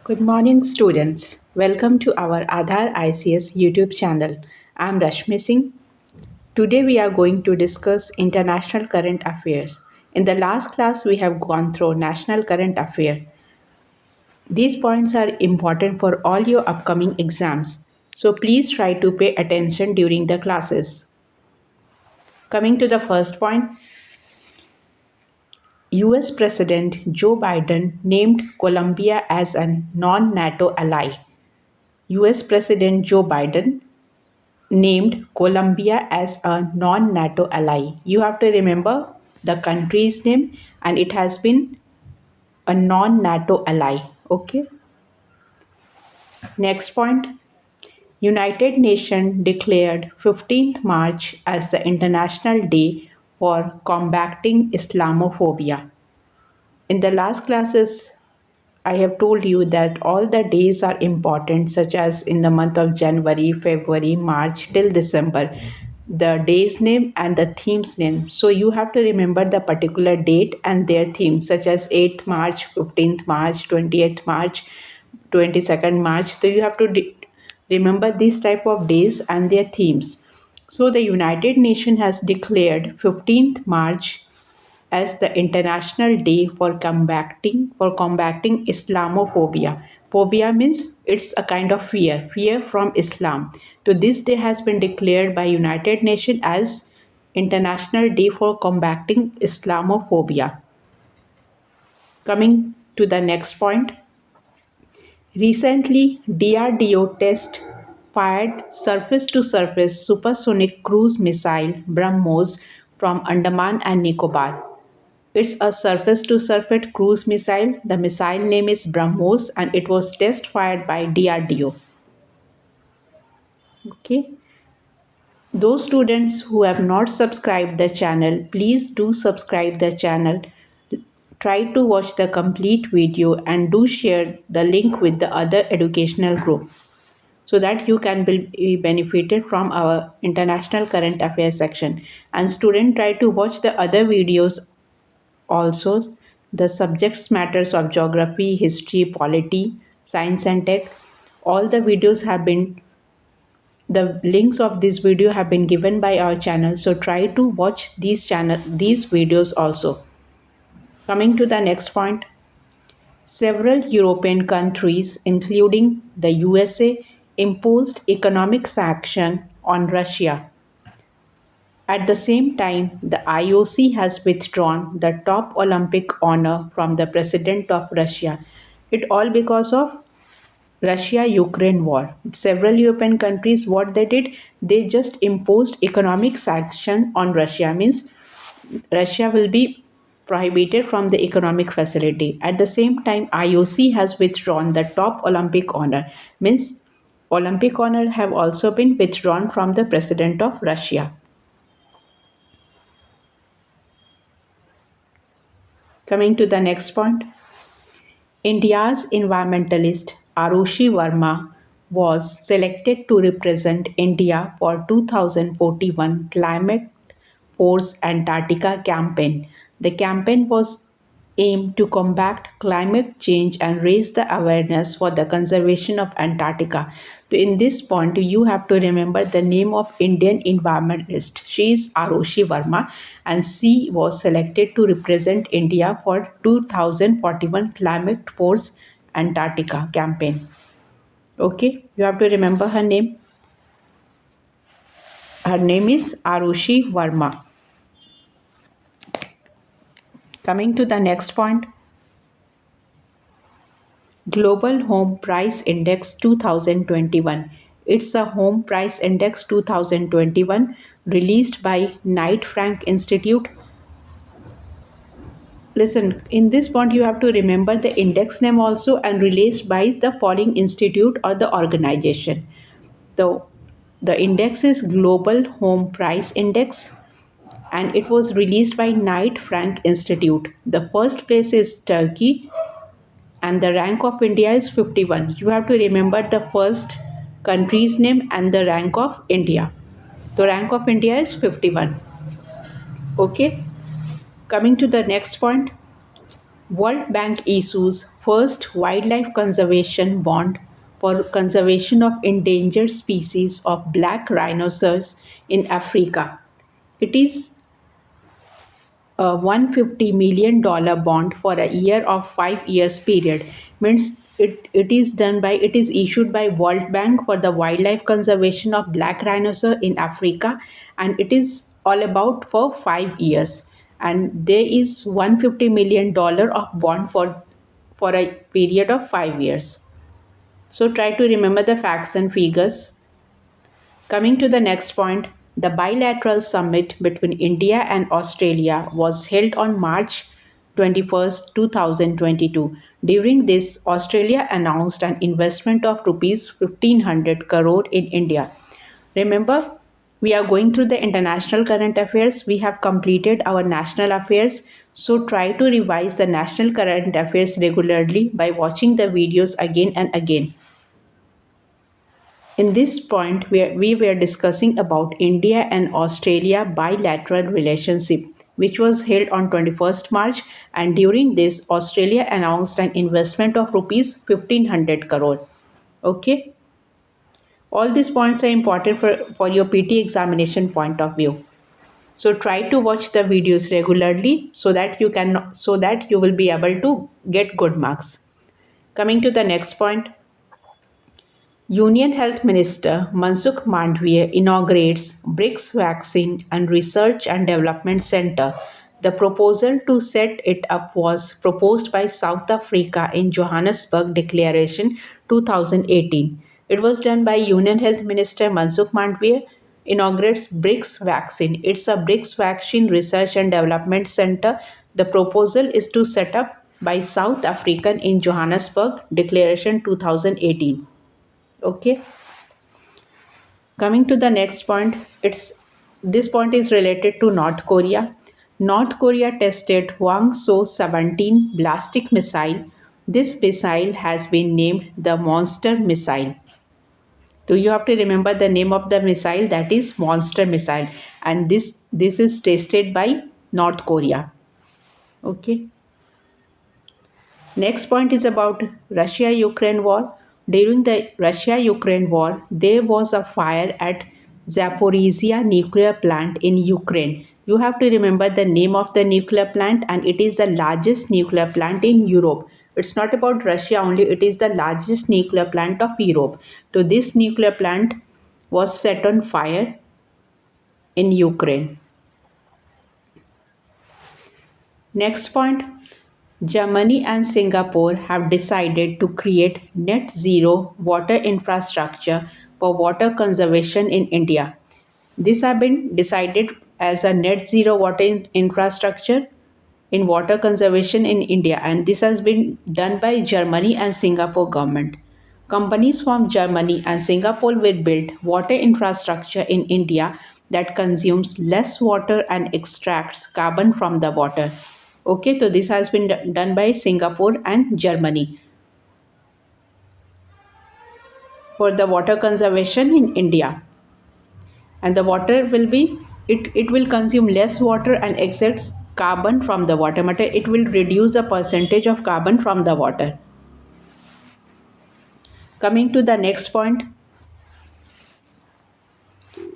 Good morning, students. Welcome to our Aadhaar ICS YouTube channel. I'm Rashmi Singh. Today we are going to discuss international current affairs. In the last class, we have gone through national current affair. These points are important for all your upcoming exams. So please try to pay attention during the classes. Coming to the first point, US President Joe Biden named Colombia as a non-NATO ally. US President Joe Biden named Colombia as a non NATO ally. You have to remember the country's name and it has been a non NATO ally. Okay. Next point. United Nations declared 15th March as the International Day for Combating Islamophobia. In the last classes, I have told you that all the days are important, such as in the month of January, February, March till December, the day's name and the theme's name. So you have to remember the particular date and their theme, such as 8th March, 15th March, 28th March, 22nd March. So you have to remember these type of days and their themes. So the United Nations has declared 15th March as the International Day for combating Islamophobia. Phobia means it's a kind of fear from Islam. So this day has been declared by United Nations as International Day for Combating Islamophobia. Coming to the next point. Recently, DRDO test fired surface-to-surface supersonic cruise missile BrahMos from Andaman and Nicobar. It's a surface to surface cruise missile. The missile name is BrahMos and it was test fired by DRDO. Okay. Those students who have not subscribed the channel, please do subscribe the channel. Try to watch the complete video and do share the link with the other educational group so that you can be benefited from our international current affairs section. And student, try to watch the other videos also, the subjects matters of geography, history, polity, science and tech. All the videos have been, the links of this video have been given by our channel. So try to watch these videos also. Coming to the next point. Several European countries, including the USA, imposed economic sanction on Russia. At the same time, the IOC has withdrawn the top Olympic honor from the president of Russia. It all because of Russia-Ukraine war. Several European countries, what they did, they just imposed economic sanction on Russia. Means Russia will be prohibited from the economic facility. At the same time, IOC has withdrawn the top Olympic honor. Means Olympic honor have also been withdrawn from the president of Russia. Coming to the next point, India's environmentalist Arushi Verma was selected to represent India for 2041 Climate Force Antarctica campaign. The campaign was aimed to combat climate change and raise the awareness for the conservation of Antarctica. So in this point, you have to remember the name of Indian environmentalist. She is Arushi Verma and she was selected to represent India for 2041 Climate Force Antarctica campaign. Okay, you have to remember her name. Her name is Arushi Verma. Coming to the next point, Global Home Price Index 2021. It's a Home Price Index 2021 released by Knight Frank Institute. Listen, in this point you have to remember the index name also and released by the following institute or the organization. The index is Global Home Price Index and it was released by Knight Frank Institute. The first place is Turkey and the rank of India is 51. You have to remember the first country's name and the rank of India. The rank of India is 51. Okay. Coming to the next point. World Bank issues first wildlife conservation bond for conservation of endangered species of black rhinoceros in Africa. It is a $150 million bond for a year of 5 years period. Means it is issued by World Bank for the wildlife conservation of black rhinoceros in Africa, and it is all about for 5 years, and there is $150 million of bond for a period of 5 years. So try to remember the facts and figures. Coming to the next point, the bilateral summit between India and Australia was held on March 21st, 2022. During this, Australia announced an investment of rupees 1500 crore in India. Remember, we are going through the international current affairs. We have completed our national affairs. So try to revise the national current affairs regularly by watching the videos again and again. In this point, we were discussing about India and Australia bilateral relationship, which was held on 21st March, and during this, Australia announced an investment of rupees 1500 crore. Okay, all these points are important for your PT examination point of view. So try to watch the videos regularly so that you will be able to get good marks. Coming to the next point, Union Health Minister Mansukh Mandviya inaugurates BRICS Vaccine and Research and Development Center. The proposal to set it up was proposed by South Africa in Johannesburg Declaration 2018. It was done by Union Health Minister Mansukh Mandviya inaugurates BRICS Vaccine. It's a BRICS Vaccine Research and Development Center. The proposal is to set up by South African in Johannesburg Declaration 2018. Okay, coming to the next point, it's this point is related to North Korea. North Korea tested Hwangso 17 ballistic missile. This missile has been named the monster missile. So you have to remember the name of the missile, that is monster missile, and this is tested by North Korea. Okay, next point is about Russia-Ukraine war. During the Russia-Ukraine war, there was a fire at Zaporizhia nuclear plant in Ukraine. You have to remember the name of the nuclear plant, and it is the largest nuclear plant in Europe. It's not about Russia only, it is the largest nuclear plant of Europe. So this nuclear plant was set on fire in Ukraine. Next point, Germany and Singapore have decided to create net zero water infrastructure for water conservation in India. This has been decided as a net zero water infrastructure in water conservation in India, and this has been done by Germany and Singapore government. Companies from Germany and Singapore will build water infrastructure in India that consumes less water and extracts carbon from the water. Okay, so this has been done by Singapore and Germany for the water conservation in India. And the water will be, it will consume less water and extracts carbon from the water. It will reduce the percentage of carbon from the water. Coming to the next point,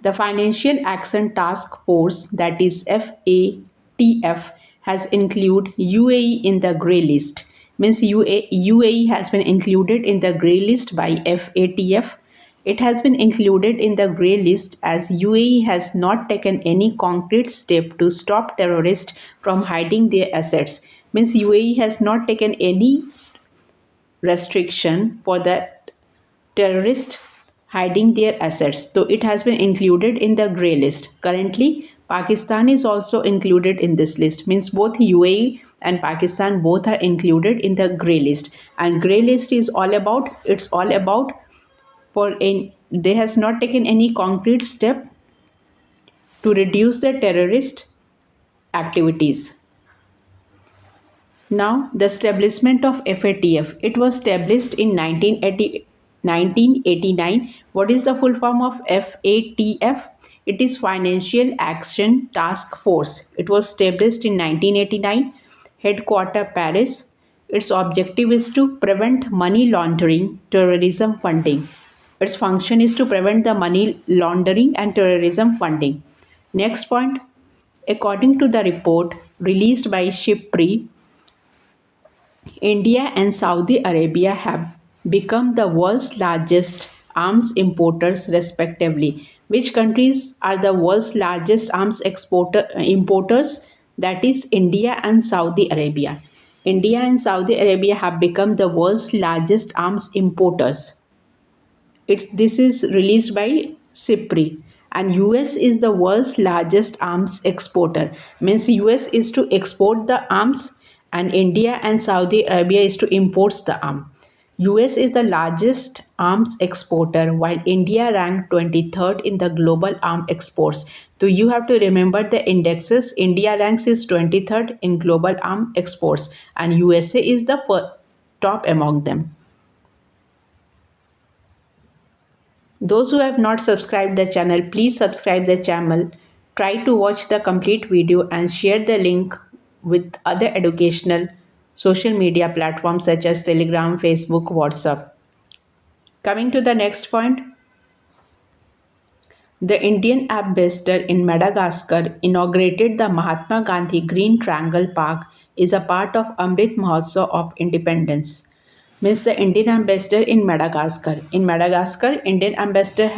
the Financial Action Task Force, that is FATF, has included UAE in the grey list. Means UAE has been included in the grey list by FATF. It has been included in the grey list as UAE has not taken any concrete step to stop terrorists from hiding their assets. Means UAE has not taken any restriction for the terrorists hiding their assets. So it has been included in the grey list. Currently, Pakistan is also included in this list. Means both UAE and Pakistan both are included in the grey list. And grey list is all about they has not taken any concrete step to reduce the terrorist activities. Now, the establishment of FATF. It was established in 1989. What is the full form of FATF? It is Financial Action Task Force. It was established in 1989, headquarter Paris. Its objective is to prevent money laundering, terrorism funding. Its function is to prevent the money laundering and terrorism funding. Next point, according to the report released by SHIPRI, India and Saudi Arabia have become the world's largest arms importers, respectively. Which countries are the world's largest importers? That is India and Saudi Arabia. India and Saudi Arabia have become the world's largest arms importers. This is released by SIPRI, and US is the world's largest arms exporter. Means US is to export the arms and India and Saudi Arabia is to import the arm. US is the largest arms exporter while India ranked 23rd in the global arm exports. So you have to remember the indexes. India ranks is 23rd in global arm exports and USA is the top among them. Those who have not subscribed the channel, please subscribe the channel. Try to watch the complete video and share the link with other educational social media platforms such as Telegram, Facebook, WhatsApp. Coming to the next point, the Indian ambassador in Madagascar inaugurated the Mahatma Gandhi Green Triangle Park is a part of Amrit Mahotsav of Independence. Means the Indian ambassador in Madagascar. In Madagascar, Indian ambassador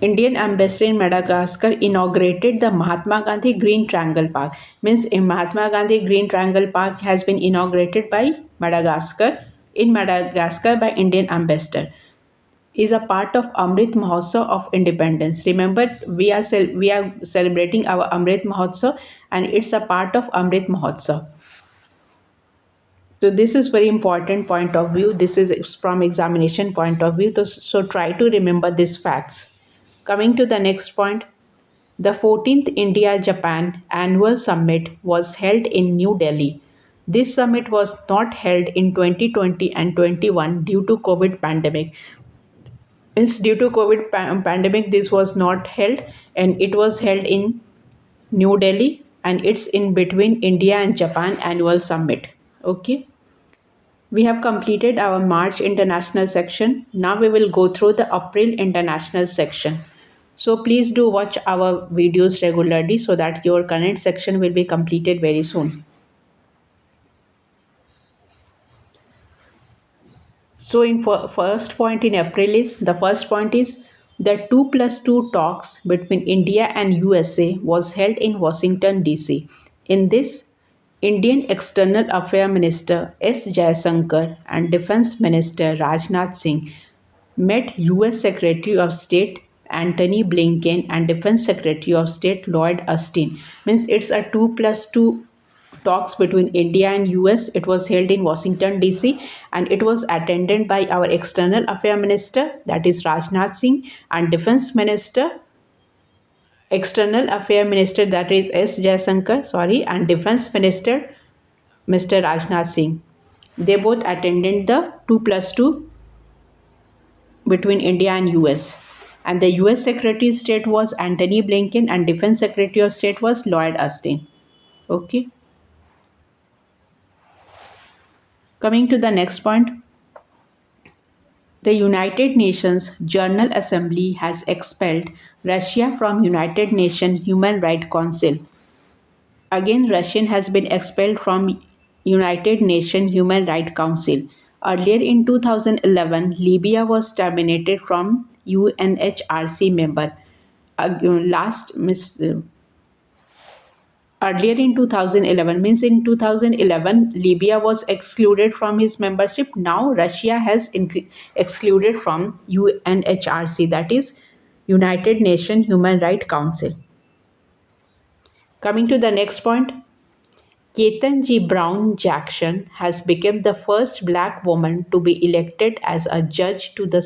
in Madagascar inaugurated the Mahatma Gandhi Green Triangle Park. Means in Mahatma Gandhi Green Triangle Park has been inaugurated by Madagascar. In Madagascar by Indian ambassador is a part of Amrit Mahotsav of Independence. Remember, we are celebrating our Amrit Mahotsav, and it's a part of Amrit Mahotsav. So this is very important point of view. This is from examination point of view. So try to remember these facts. Coming to the next point, the 14th India-Japan Annual Summit was held in New Delhi. This summit was not held in 2020 and 21 due to COVID pandemic. Due to COVID pandemic, this was not held and it was held in New Delhi and it's in between India and Japan Annual Summit. Okay. We have completed our March international section. Now we will go through the April international section. So please do watch our videos regularly so that your current section will be completed very soon. So in first point in April is, the first point is the 2+2 talks between India and USA was held in Washington DC. In this, Indian External Affairs Minister S. Jaishankar and Defense Minister Rajnath Singh met US Secretary of State Antony Blinken and Defense Secretary of State Lloyd Austin. Means it's a 2+2 talks between India and US. It was held in Washington DC and it was attended by our External Affairs Minister, that is Rajnath Singh, and External Affairs Minister, that is S. Jaishankar, and Defense Minister Mr. Rajnath Singh. They both attended the 2+2 between India and US. And the US Secretary of State was Antony Blinken and Defense Secretary of State was Lloyd Austin. Okay. Coming to the next point, the United Nations General Assembly has expelled Russia from United Nations Human Rights Council. Again, Russia has been expelled from United Nations Human Rights Council. Earlier in 2011, Libya was terminated from UNHRC member. Earlier in 2011, means in 2011, Libya was excluded from his membership. Now Russia has excluded from UNHRC, that is United Nations Human Rights Council. Coming to the next point, Ketanji Brown Jackson has become the first black woman to be elected as a judge to the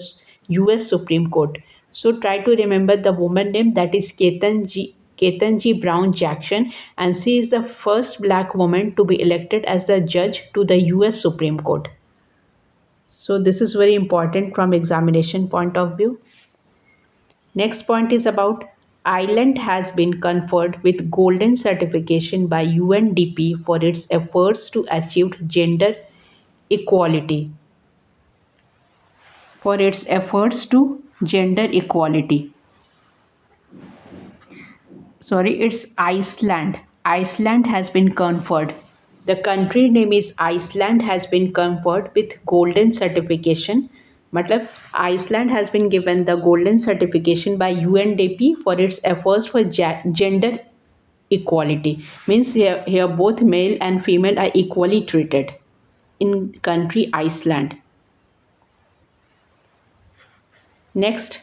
US Supreme Court. So try to remember the woman name, that is Ketanji Brown Jackson, and she is the first black woman to be elected as the judge to the US Supreme Court. So this is very important from examination point of view. Next point is about Ireland has been conferred with golden certification by UNDP for its efforts to achieve gender equality. For its efforts to gender equality. Sorry, it's Iceland. Iceland has been conferred. The country name is Iceland has been conferred with golden certification. Matlab, Iceland has been given the golden certification by UNDP for its efforts for gender equality. Means here both male and female are equally treated in country Iceland. Next,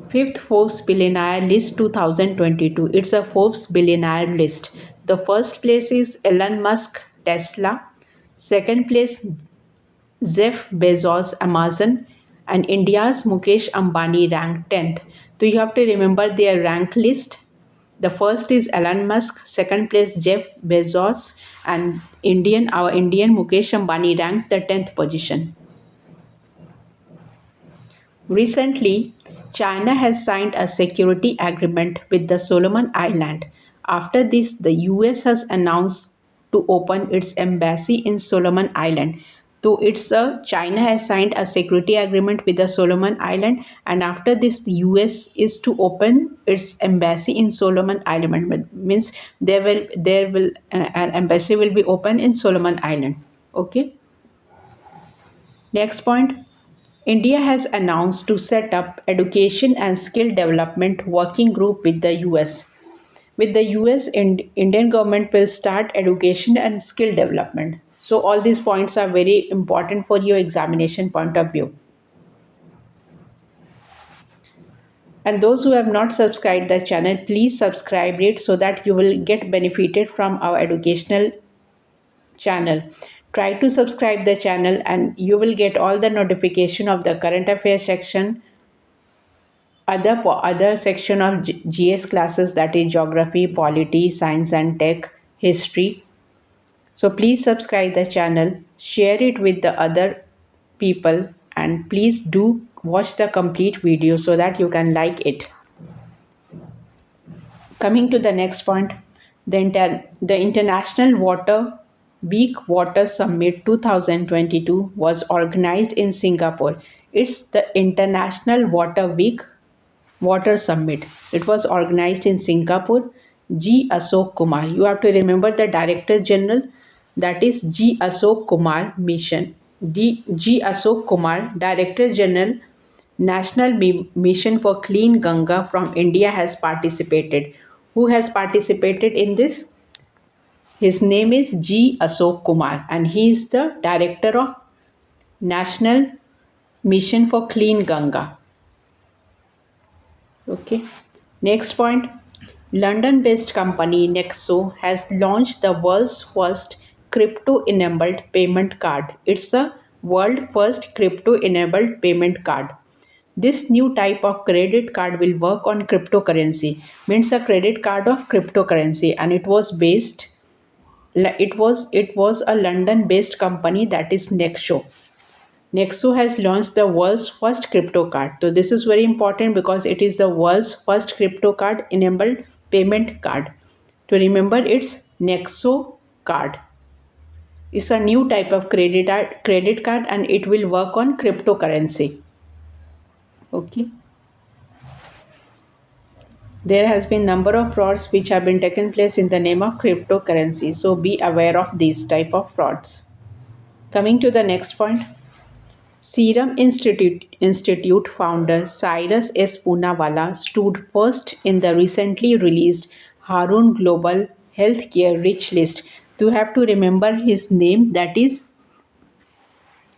fifth Forbes billionaire list 2022. It's a Forbes billionaire list. The first place is Elon Musk, Tesla. Second place, Jeff Bezos, Amazon. And India's Mukesh Ambani ranked 10th. So you have to remember their rank list. The first is Elon Musk, second place Jeff Bezos, and our Indian Mukesh Ambani ranked the 10th position. Recently, China has signed a security agreement with the Solomon Islands. After this, the US has announced to open its embassy in Solomon Island. So China has signed a security agreement with the Solomon Island, and after this, the US is to open its embassy in Solomon Island. Means there will an embassy will be open in Solomon Island. Okay. Next point. India has announced to set up education and skill development working group with the US. With the US, Indian government will start education and skill development. So all these points are very important for your examination point of view. And those who have not subscribed the channel, please subscribe it so that you will get benefited from our educational channel. Try to subscribe the channel and you will get all the notification of the current affairs section, other section of GS classes, that is geography, polity, science and tech, history. So please subscribe the channel, share it with the other people, and please do watch the complete video so that you can like it. Coming to the next point, the International Water Summit 2022 was organized in Singapore. It's the International Water Summit. It was organized in Singapore. G. Ashok Kumar. You have to remember the Director General, that is G. Ashok Kumar Mission. G. Ashok Kumar, Director General, National Mission for Clean Ganga from India has participated. Who has participated in this? His name is G. Ashok Kumar and he is the Director of National Mission for Clean Ganga. Okay. Next point. London-based company Nexo has launched the world's first crypto-enabled payment card. It's the world first crypto-enabled payment card. This new type of credit card will work on cryptocurrency. Means a credit card of cryptocurrency, and it was a London-based company, that is Nexo. Nexo has launched the world's first crypto card. So this is very important because it is the world's first crypto card enabled payment card. To remember, it's Nexo card. It's a new type of credit card and it will work on cryptocurrency. Okay. There has been number of frauds which have been taken place in the name of cryptocurrency. So be aware of these type of frauds. Coming to the next point. Serum Institute founder Cyrus S. Poonawalla stood first in the recently released Harun Global Healthcare Rich List. You have to remember his name, that is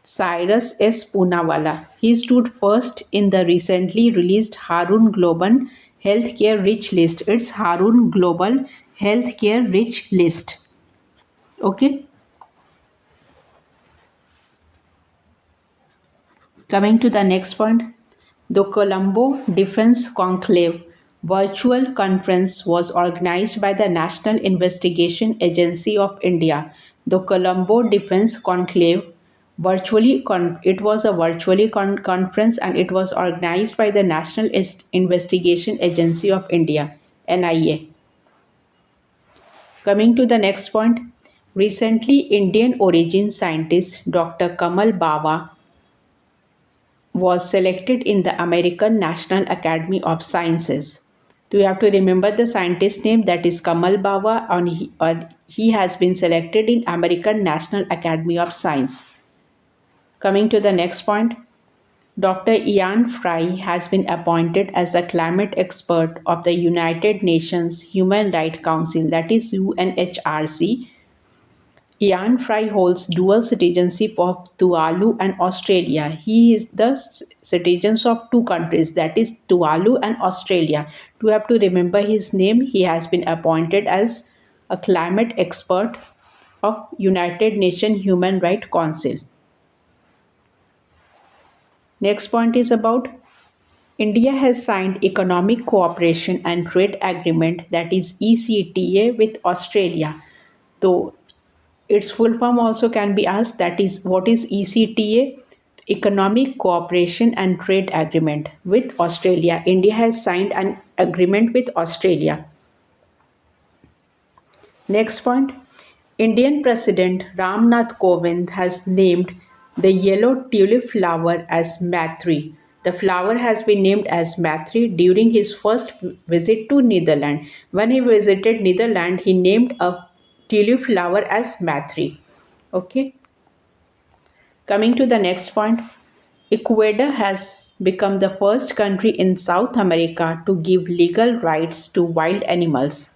Cyrus S. Poonawalla. He stood first in the recently released Harun Global Healthcare Rich List. It's Harun Global Healthcare Rich List. Okay. Coming to the next point, the Colombo Defense Conclave virtual conference was organized by the National Investigation Agency of India. The Colombo Defense Conclave It was a conference, and it was organized by the National Investigation Agency of India, NIA. Coming to the next point, recently Indian origin scientist Dr. Kamal Bawa was selected in the American National Academy of Sciences. So you have to remember the scientist name, that is Kamal Bawa, and he has been selected in American National Academy of Science. Coming to the next point, Dr. Ian Fry has been appointed as the climate expert of the United Nations Human Rights Council, that is UNHRC. Ian Fry holds dual citizenship of Tuvalu and Australia. He is the citizens of two countries, that is Tuvalu and Australia. To have to remember his name, he has been appointed as a climate expert of United Nations Human Rights Council. Next point is about India has signed Economic Cooperation and Trade Agreement, that is ECTA, with Australia. So its full form also can be asked, that is what is ECTA? Economic Cooperation and Trade Agreement with Australia. India has signed an agreement with Australia. Next point, Indian President Ramnath Kovind has named the yellow tulip flower as Maitri. The flower has been named as Maitri during his first visit to Netherlands. When he visited Netherlands, he named a tulip flower as Maitri. Okay. Coming to the next point, Ecuador has become the first country in South America to give legal rights to wild animals.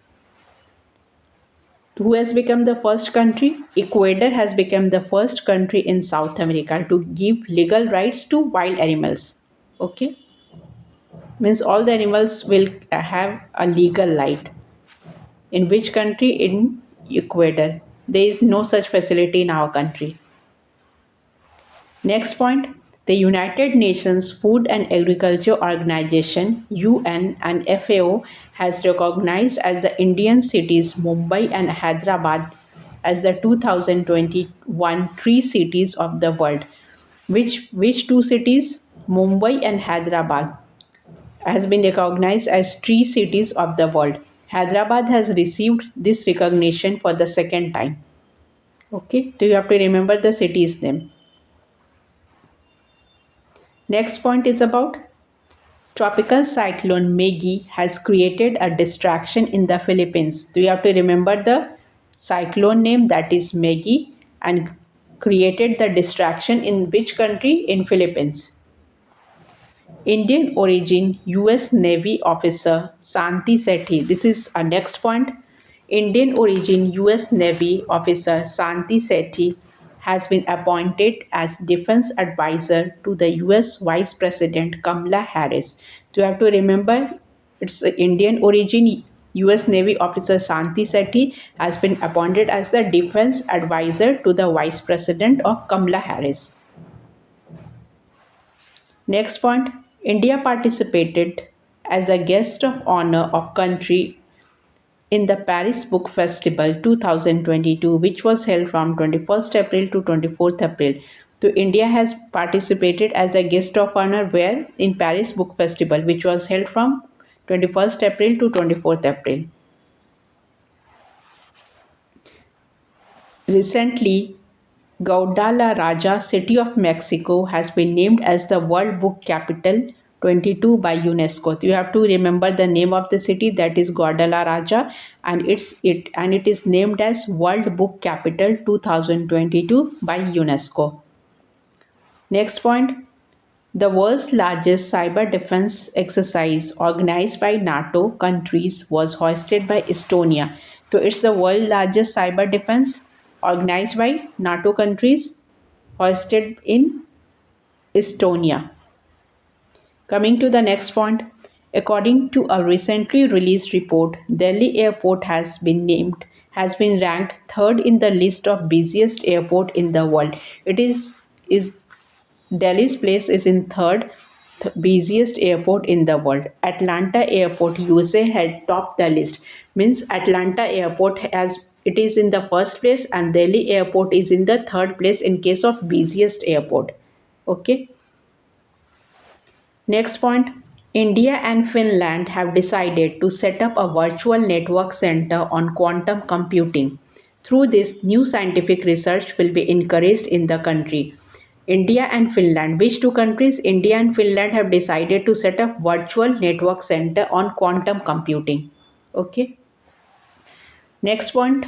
Who has become the first country? Ecuador has become the first country in South America to give legal rights to wild animals. Okay? Means all the animals will have a legal right. In which country? In Ecuador. There is no such facility in our country. Next point, the United Nations Food and Agriculture Organization UN and FAO has recognized as the Indian cities Mumbai and Hyderabad as the 2021 tree cities of the world. Which two cities? Mumbai and Hyderabad has been recognized as tree cities of the world. Hyderabad has received this recognition for the second time. Okay, so you have to remember the city's name. Next point is about tropical cyclone Maggie has created a distraction in the Philippines. So you have to remember the cyclone name, that is Maggie, and created the distraction in which country? In Philippines. Indian origin US Navy officer Santi Sethi. This is our next point. Indian origin US Navy officer Santi Sethi has been appointed as defense advisor to the US Vice President Kamala Harris. So you have to remember it's Indian origin US Navy officer Santi Sethi has been appointed as the defense advisor to the Vice President of Kamala Harris. Next point, India participated as a guest of honor of country in the Paris Book Festival 2022, which was held from 21st April to 24th April. So India has participated as a guest of honor where? In Paris Book Festival, which was held from 21st April to 24th April. Recently, Guadalajara, City of Mexico, has been named as the World Book Capital 22 by UNESCO. You have to remember the name of the city, that is Guadalajara, and it is named as World Book Capital 2022 by UNESCO. Next point, the world's largest cyber defense exercise organized by NATO countries was hosted by Estonia. So it's the world's largest cyber defense organized by NATO countries hosted in Estonia. Coming to the next point, according to a recently released report, Delhi Airport has been ranked third in the list of busiest airport in the world. It is Delhi's place is in third busiest airport in the world. Atlanta Airport, USA had topped the list. Means Atlanta Airport has it is in the first place, and Delhi airport is in the third place in case of busiest airport. Okay. Next point, India and Finland have decided to set up a virtual network center on quantum computing. Through this, new scientific research will be encouraged in the country. India and Finland, which two countries? India and Finland have decided to set up virtual network center on quantum computing. Okay. Next point,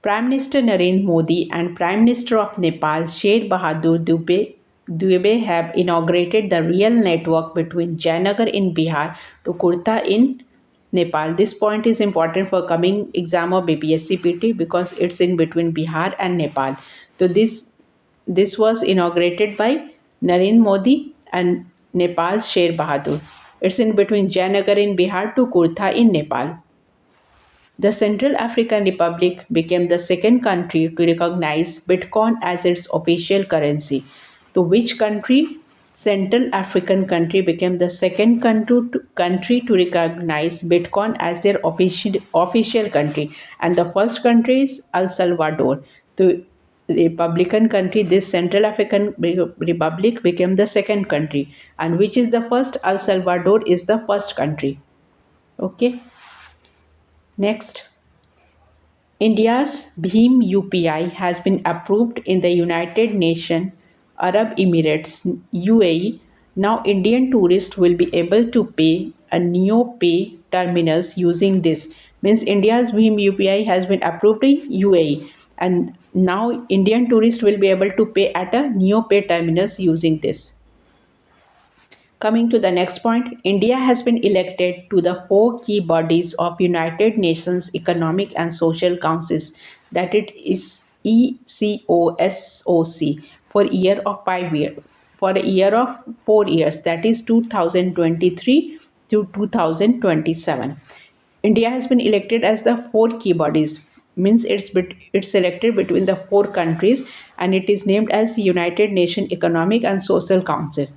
Prime Minister Narendra Modi and Prime Minister of Nepal Sher Bahadur Dubey have inaugurated the real network between Jayanagar in Bihar to Kurta in Nepal. This point is important for coming exam of BPSC PT because it's in between Bihar and Nepal. So this was inaugurated by Narendra Modi and Nepal Sher Bahadur. It's in between Jayanagar in Bihar to Kurta in Nepal. The Central African Republic became the second country to recognize Bitcoin as its official currency. To which country? Central African country became the second country to recognize Bitcoin as their official country, and the first country is El Salvador. The Republican country, this Central African Republic became the second country, and which is the first? El Salvador is the first country. Okay. Next. India's Bhim UPI has been approved in the United Nations Arab Emirates UAE. Now Indian tourists will be able to pay a NeoPay terminals using this. Means India's Bhim UPI has been approved in UAE, and now Indian tourists will be able to pay at a NeoPay terminals using this. Coming to the next point, India has been elected to the four key bodies of United Nations Economic and Social Councils, that it is ECOSOC, for a year of 4 years, that is 2023 to 2027. India has been elected as the four key bodies, means it's selected between the four countries, and it is named as United Nations Economic and Social Council.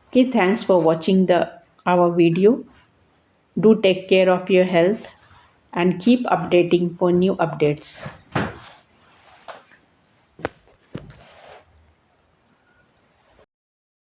Okay, thanks for watching the our video. Do take care of your health and keep updating for new updates.